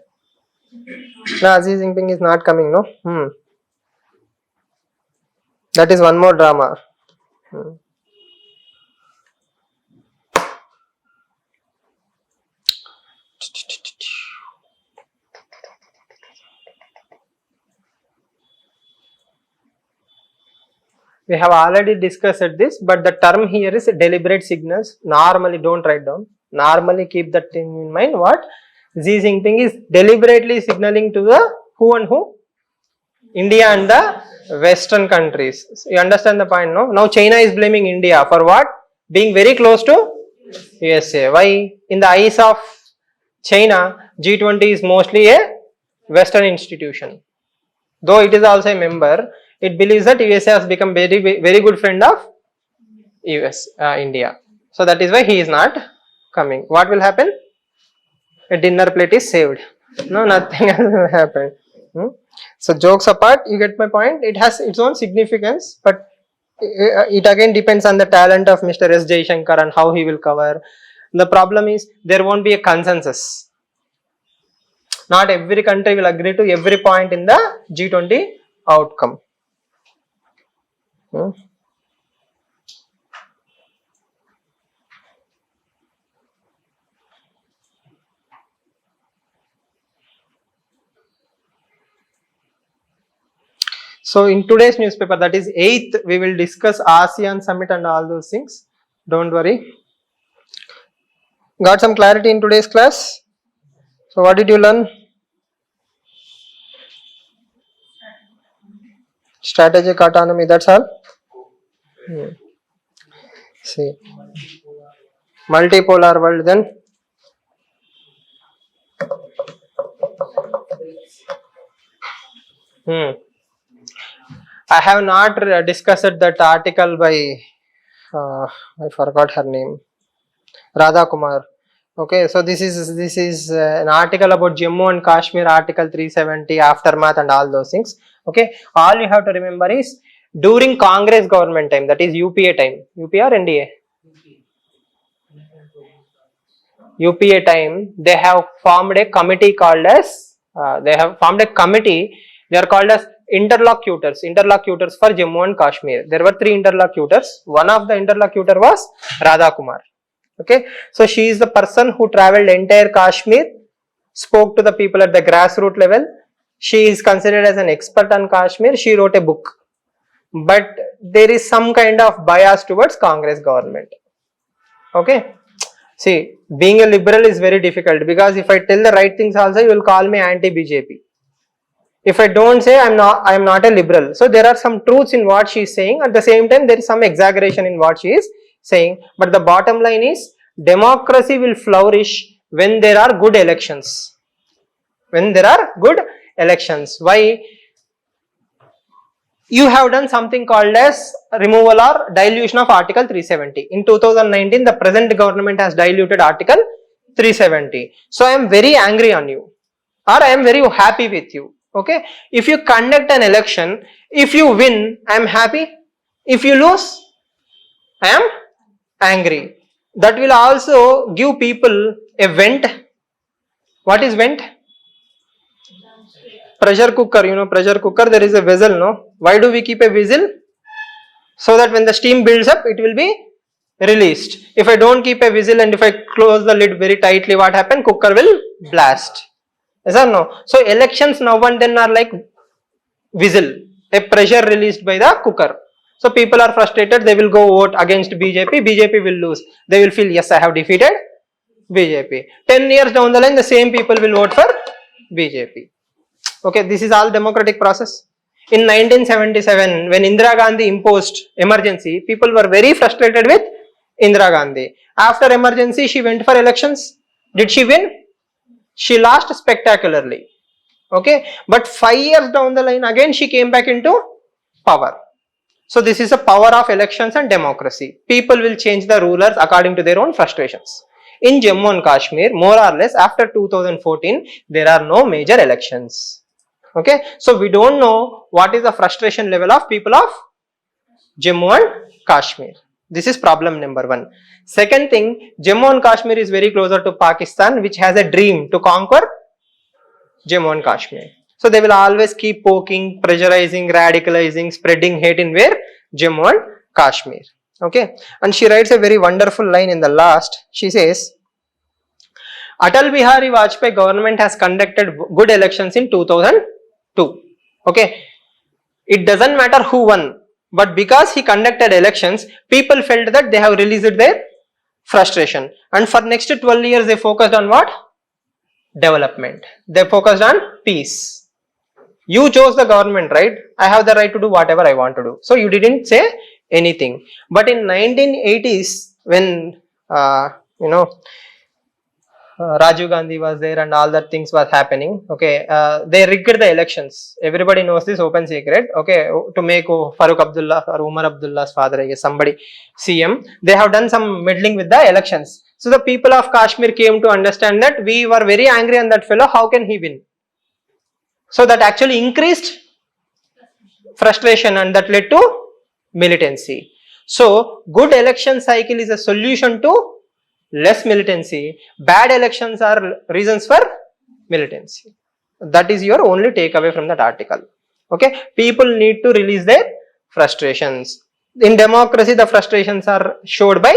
No, Xi Jinping is not coming, no? That is one more drama. We have already discussed this, but the term here is deliberate signals. Normally, don't write down. Normally, keep that thing in mind. What? Xi Jinping is deliberately signaling to the who and who? India and the Western countries. So you understand the point, no? Now, China is blaming India for what? Being very close to USA. Why? In the eyes of China, G20 is mostly a Western institution. Though it is also a member, it believes that USA has become very good friend of India. So that is why he is not coming. What will happen? A dinner plate is saved. No, nothing else will happen. So jokes apart, you get my point. It has its own significance, but it again depends on the talent of Mr. S. Jaishankar and how he will cover. The problem is there won't be a consensus. Not every country will agree to every point in the G20 outcome. So in today's newspaper, that is 8th, we will discuss ASEAN summit and all those things. Don't worry. Got some clarity in today's class? So what did you learn? Strategic autonomy, that's all? See. Multipolar world then? I have not discussed that article by, I forgot her name, Radha Kumar. Okay, so this is an article about Jammu and Kashmir, Article 370, aftermath and all those things. Okay, all you have to remember is during Congress government time, that is UPA time, UPA or NDA? UPA time, they have formed a committee called as, they are called as interlocutors for Jammu and Kashmir. There were 3 interlocutors. One of the interlocutor was Radha Kumar. Okay, so she is the person who traveled entire Kashmir, spoke to the people at the grassroots level. She is considered as an expert on Kashmir. She wrote a book, but there is some kind of bias towards Congress government. Okay, see, being a liberal is very difficult, because if I tell the right things also, you will call me anti-BJP. If I don't say, I am not a liberal. So there are some truths in what she is saying. At the same time, there is some exaggeration in what she is saying. But the bottom line is, democracy will flourish when there are good elections. When there are good elections. Why? You have done something called as removal or dilution of Article 370. In 2019, the present government has diluted Article 370. So I am very angry on you, or I am very happy with you. Okay, if you conduct an election, if you win, I am happy. If you lose, I am angry. That will also give people a vent. What is vent? Pressure cooker, pressure cooker, there is a vessel, no? Why do we keep a vessel? So that when the steam builds up, it will be released. If I don't keep a vessel and if I close the lid very tightly, what happens? Cooker will blast. Yes or no? So elections now and then are like whistle, a pressure released by the cooker. So people are frustrated, they will go vote against BJP, BJP will lose. They will feel, yes, I have defeated BJP. 10 years down the line, the same people will vote for BJP. Okay, this is all democratic process. In 1977, when Indira Gandhi imposed emergency, people were very frustrated with Indira Gandhi. After emergency, she went for elections. Did she win? She lost spectacularly. Okay, but 5 years down the line, again she came back into power. So this is the power of elections and democracy. People will change the rulers according to their own frustrations. In Jammu and Kashmir, more or less after 2014, there are no major elections. Okay, so we don't know what is the frustration level of people of Jammu and Kashmir. This is problem number one. Second thing, Jammu and Kashmir is very closer to Pakistan, which has a dream to conquer Jammu and Kashmir. So they will always keep poking, pressurizing, radicalizing, spreading hate in where? Jammu and Kashmir. Okay, and she writes a very wonderful line in the last. She says, Atal Bihari Vajpayee government has conducted good elections in 2002. Okay, it doesn't matter who won, but because he conducted elections, people felt that they have released their frustration, and for next 12 years they focused on what? Development. They focused on peace. You chose the government, right? I have the right to do whatever I want to do. So you didn't say anything. But in 1980s, when Rajiv Gandhi was there and all that things was happening. Okay, they rigged the elections. Everybody knows this open secret. Okay, to make Farooq Abdullah or Umar Abdullah's father, I guess, somebody CM. They have done some meddling with the elections. So the people of Kashmir came to understand that we were very angry on that fellow. How can he win? So that actually increased frustration and that led to militancy. So good election cycle is a solution to less militancy. Bad elections are reasons for militancy. That is your only takeaway from that article. Okay, people need to release their frustrations. In democracy, the frustrations are showed by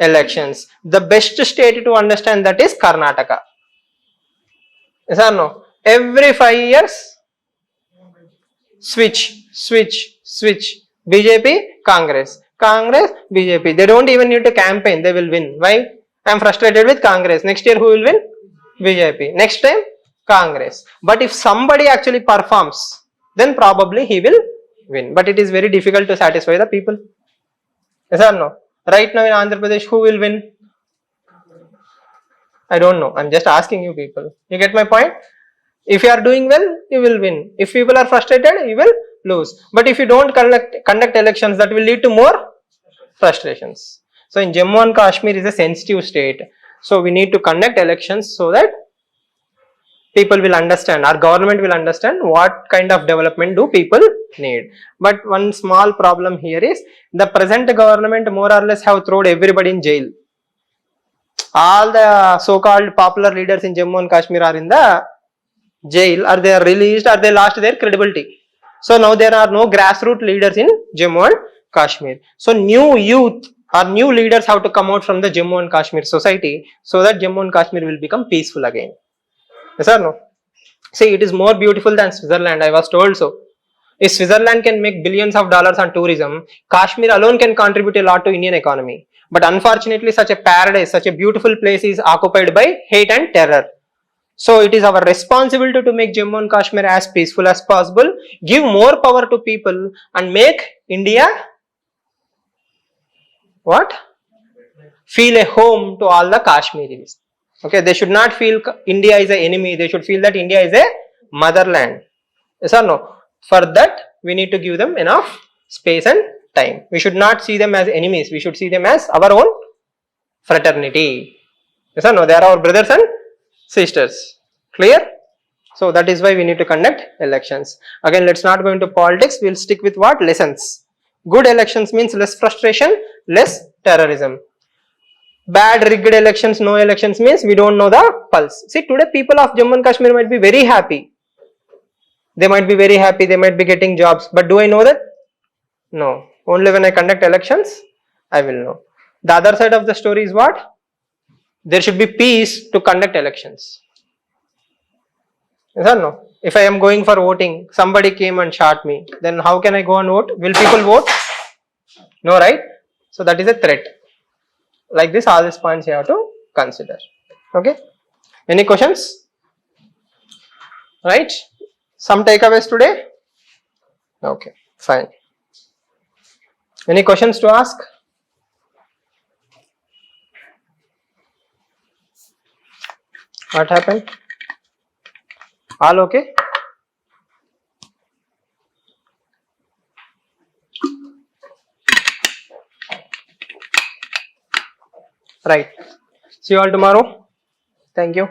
elections. The best state to understand that is Karnataka. Yes or no? Every 5 years, switch. BJP, Congress, BJP. They don't even need to campaign. They will win. Why? I am frustrated with Congress. Next year, who will win? BJP. Next time, Congress. But if somebody actually performs, then probably he will win. But it is very difficult to satisfy the people. Yes or no? Right now in Andhra Pradesh, who will win? I don't know. I'm just asking you people. You get my point? If you are doing well, you will win. If people are frustrated, you will lose. But if you don't conduct elections, that will lead to more frustrations. So in Jammu and Kashmir is a sensitive state. So we need to conduct elections so that people will understand, our government will understand what kind of development do people need. But one small problem here is the present government more or less have thrown everybody in jail. All the so-called popular leaders in Jammu and Kashmir are in the jail, or they are released, or they lost their credibility. So now there are no grassroots leaders in Jammu and Kashmir. So new youth or new leaders have to come out from the Jammu and Kashmir society so that Jammu and Kashmir will become peaceful again. Yes or no? See, it is more beautiful than Switzerland, I was told so. If Switzerland can make billions of dollars on tourism, Kashmir alone can contribute a lot to Indian economy. But unfortunately, such a paradise, such a beautiful place is occupied by hate and terror. So it is our responsibility to make Jammu and Kashmir as peaceful as possible, give more power to people and make India what? Feel a home to all the Kashmiris. Okay, they should not feel India is an enemy, they should feel that India is a motherland. Yes or no? For that, we need to give them enough space and time. We should not see them as enemies, we should see them as our own fraternity. Yes or no? They are our brothers and sisters. Clear? So that is why we need to conduct elections. Again, let's not go into politics. We'll stick with what? Lessons. Good elections means less frustration, less terrorism. Bad rigged elections, no elections means we don't know the pulse. See, today people of Jammu and Kashmir might be very happy. They might be very happy, they might be getting jobs. But do I know that? No. Only when I conduct elections, I will know. The other side of the story is what? There should be peace to conduct elections. Yes or no? If I am going for voting, somebody came and shot me, then how can I go and vote? Will people vote? No, right? So that is a threat. Like this, all these points you have to consider. Okay? Any questions? Right? Some takeaways today? Okay, fine. Any questions to ask? What happened? All okay? Right. See you all tomorrow. Thank you.